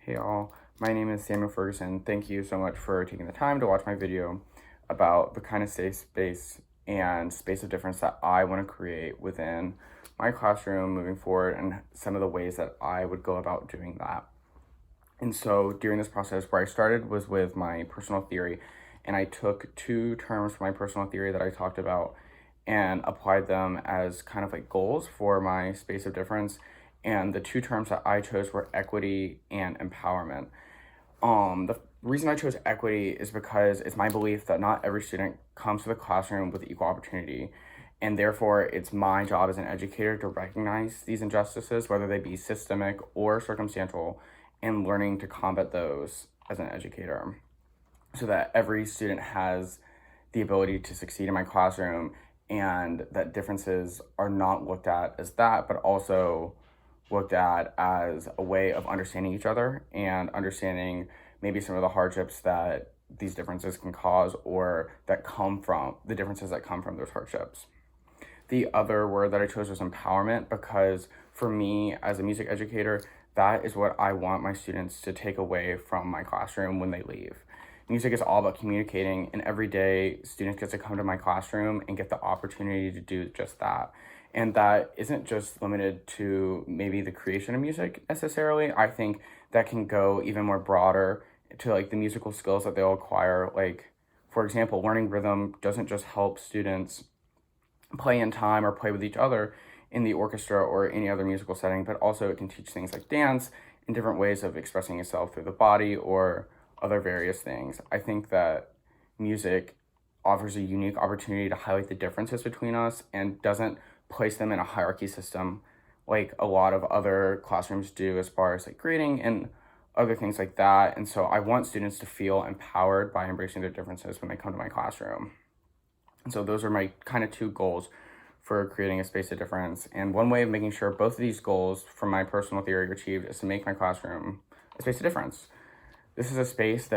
Hey all, my name is Samuel Ferguson. Thank you so much for taking the time to watch my video about the kind of safe space and space of difference that I want to create within my classroom moving forward and some of the ways that I would go about doing that. And so during this process, where I started was with my personal theory, and I took two terms from my personal theory that I talked about and applied them as kind of like goals for my space of difference. And the two terms that I chose were equity and empowerment. The reason I chose equity is because it's my belief that not every student comes to the classroom with equal opportunity. And therefore, it's my job as an educator to recognize these injustices, whether they be systemic or circumstantial, and learning to combat those as an educator so that every student has the ability to succeed in my classroom and that differences are not looked at as that, but also looked at as a way of understanding each other and understanding maybe some of the hardships that these differences can cause or that come from the differences that come from those hardships. The other word that I chose was empowerment because for me as a music educator, that is what I want my students to take away from my classroom when they leave. Music is all about communicating, and every day students get to come to my classroom and get the opportunity to do just that. And that isn't just limited to maybe the creation of music necessarily. I think that can go even more broader to like the musical skills that they'll acquire. Like, for example, learning rhythm doesn't just help students play in time or play with each other in the orchestra or any other musical setting, but also it can teach things like dance and different ways of expressing yourself through the body or other various things. I think that music offers a unique opportunity to highlight the differences between us and doesn't place them in a hierarchy system like a lot of other classrooms do as far as like grading and other things like that. And so I want students to feel empowered by embracing their differences when they come to my classroom. And so those are my kind of two goals for creating a space of difference. And one way of making sure both of these goals from my personal theory are achieved is to make my classroom a space of difference. This is a space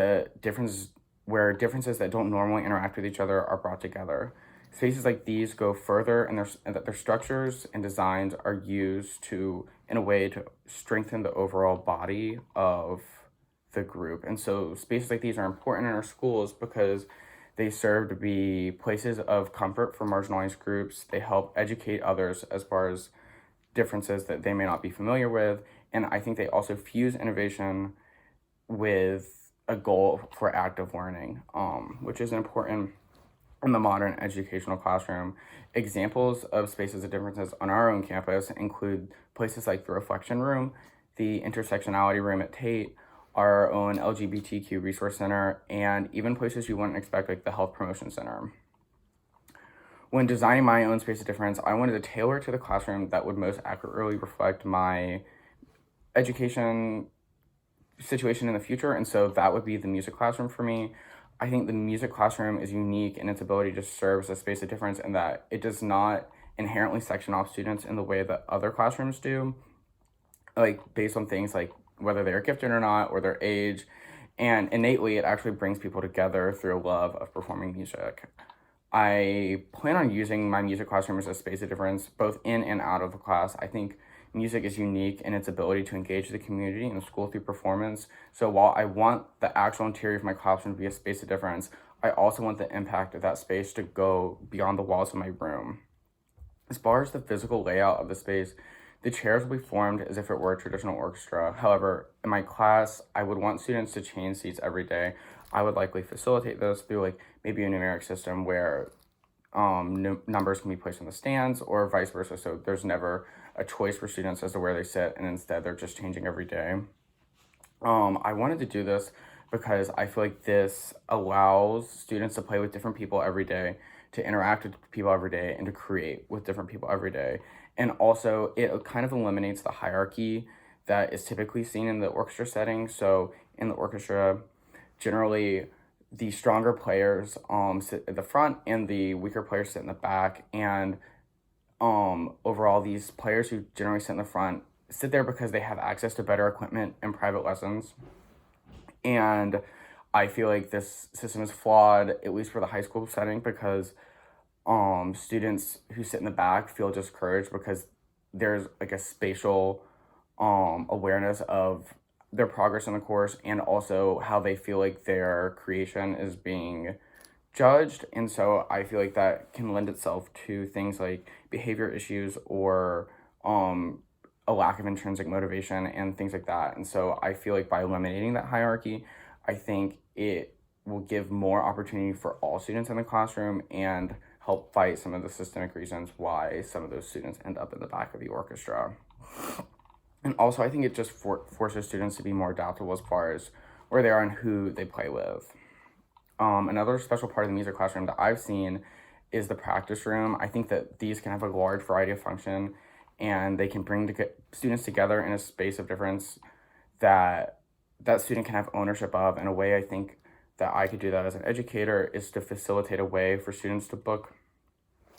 where differences that don't normally interact with each other are brought together. Spaces like these go further and that their structures and designs are used in a way to strengthen the overall body of the group. And so spaces like these are important in our schools because they serve to be places of comfort for marginalized groups. They help educate others as far as differences that they may not be familiar with. And I think they also fuse innovation with a goal for active learning, which is important in the modern educational classroom. Examples of spaces of differences on our own campus include places like the Reflection Room, the Intersectionality Room at Tate, our own LGBTQ Resource Center, and even places you wouldn't expect like the Health Promotion Center. When designing my own space of difference, I wanted to tailor to the classroom that would most accurately reflect my education situation in the future, and so that would be the music classroom for me. I think the music classroom is unique in its ability to serve as a space of difference in that it does not inherently section off students in the way that other classrooms do, like based on things like whether they're gifted or not or their age. And innately, it actually brings people together through a love of performing music. I plan on using my music classroom as a space of difference, both in and out of the class. I think music is unique in its ability to engage the community and the school through performance. So while I want the actual interior of my classroom to be a space of difference, I also want the impact of that space to go beyond the walls of my room. As far as the physical layout of the space, the chairs will be formed as if it were a traditional orchestra. However, in my class, I would want students to change seats every day. I would likely facilitate this through like maybe a numeric system where numbers can be placed in the stands or vice versa. So there's never a choice for students as to where they sit, and instead they're just changing every day. I wanted to do this because I feel like this allows students to play with different people every day, to interact with people every day, and to create with different people every day. And also, it kind of eliminates the hierarchy that is typically seen in the orchestra setting. So in the orchestra, generally, the stronger players sit at the front and the weaker players sit in the back. And overall, these players who generally sit in the front sit there because they have access to better equipment and private lessons. And I feel like this system is flawed, at least for the high school setting, because students who sit in the back feel discouraged because there's like a spatial awareness of their progress in the course and also how they feel like their creation is being judged. And so I feel like that can lend itself to things like behavior issues or a lack of intrinsic motivation and things like that. And so I feel like by eliminating that hierarchy, I think it will give more opportunity for all students in the classroom and help fight some of the systemic reasons why some of those students end up in the back of the orchestra. And also, I think it just forces students to be more adaptable as far as where they are and who they play with. Another special part of the music classroom that I've seen is the practice room. I think that these can have a large variety of function, and they can bring students together in a space of difference that student can have ownership of. In a way, I think that I could do that as an educator is to facilitate a way for students to book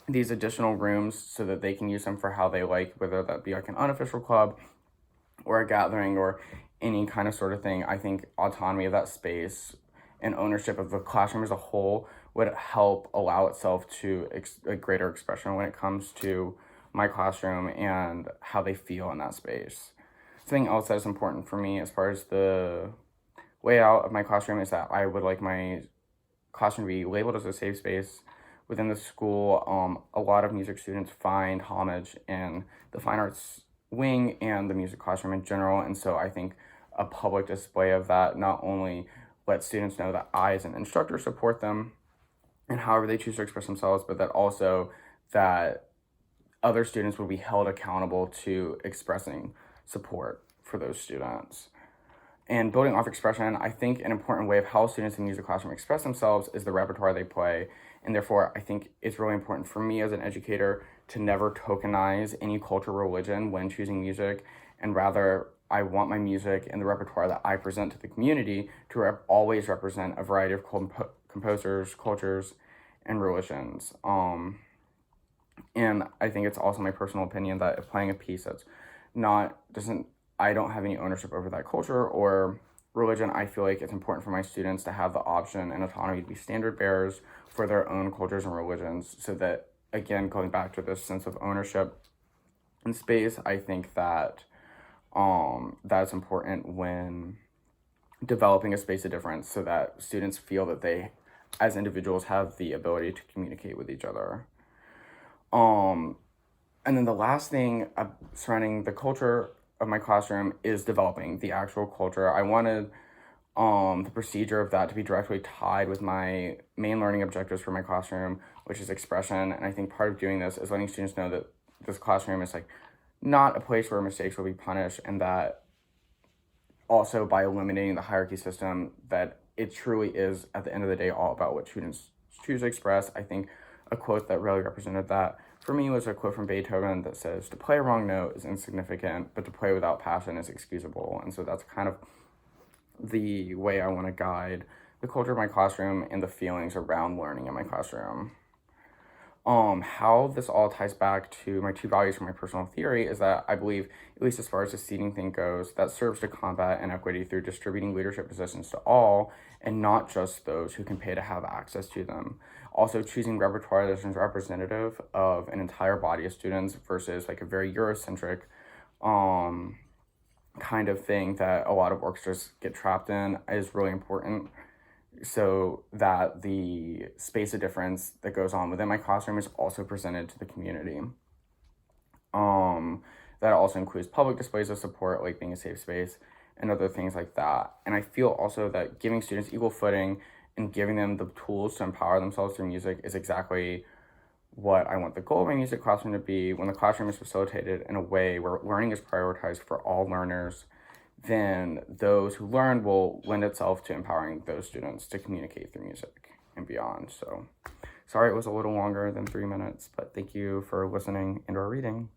these additional rooms so that they can use them for how they like, whether that be like an unofficial club or a gathering or any kind of sort of thing. I think autonomy of that space and ownership of the classroom as a whole would help allow itself to a greater expression when it comes to my classroom and how they feel in that space. Something else that is important for me as far as the layout of my classroom is that I would like my classroom to be labeled as a safe space within the school. A lot of music students find homage in the fine arts wing and the music classroom in general, and so I think a public display of that not only lets students know that I as an instructor support them and however they choose to express themselves, but that also that other students will be held accountable to expressing support for those students. And building off expression, I think an important way of how students in the music classroom express themselves is the repertoire they play. And therefore, I think it's really important for me as an educator to never tokenize any culture or religion when choosing music. And rather, I want my music and the repertoire that I present to the community to always represent a variety of composers, cultures, and religions. And I think it's also my personal opinion that if playing a piece that's I don't have any ownership over that culture or religion, I feel like it's important for my students to have the option and autonomy to be standard bearers for their own cultures and religions, so that, again, going back to this sense of ownership in space, I think that that's important when developing a space of difference so that students feel that they, as individuals, have the ability to communicate with each other. And then the last thing surrounding the culture of my classroom is developing the actual culture. I wanted the procedure of that to be directly tied with my main learning objectives for my classroom, which is expression. And I think part of doing this is letting students know that this classroom is like not a place where mistakes will be punished, and that also by eliminating the hierarchy system, that it truly is at the end of the day all about what students choose to express. I think a quote that really represented that for me was a quote from Beethoven that says, "To play a wrong note is insignificant, but to play without passion is excusable." And so that's kind of the way I want to guide the culture of my classroom and the feelings around learning in my classroom. How this all ties back to my two values for my personal theory is that I believe, at least as far as the seating thing goes, that serves to combat inequity through distributing leadership positions to all and not just those who can pay to have access to them. Also, choosing repertoire that is representative of an entire body of students versus like a very Eurocentric kind of thing that a lot of orchestras get trapped in is really important, so that the space of difference that goes on within my classroom is also presented to the community. That also includes public displays of support, like being a safe space and other things like that. And I feel also that giving students equal footing and giving them the tools to empower themselves through music is exactly what I want the goal of my music classroom to be. When the classroom is facilitated in a way where learning is prioritized for all learners, then those who learn will lend itself to empowering those students to communicate through music and beyond. So sorry it was a little longer than 3 minutes, but thank you for listening and or reading.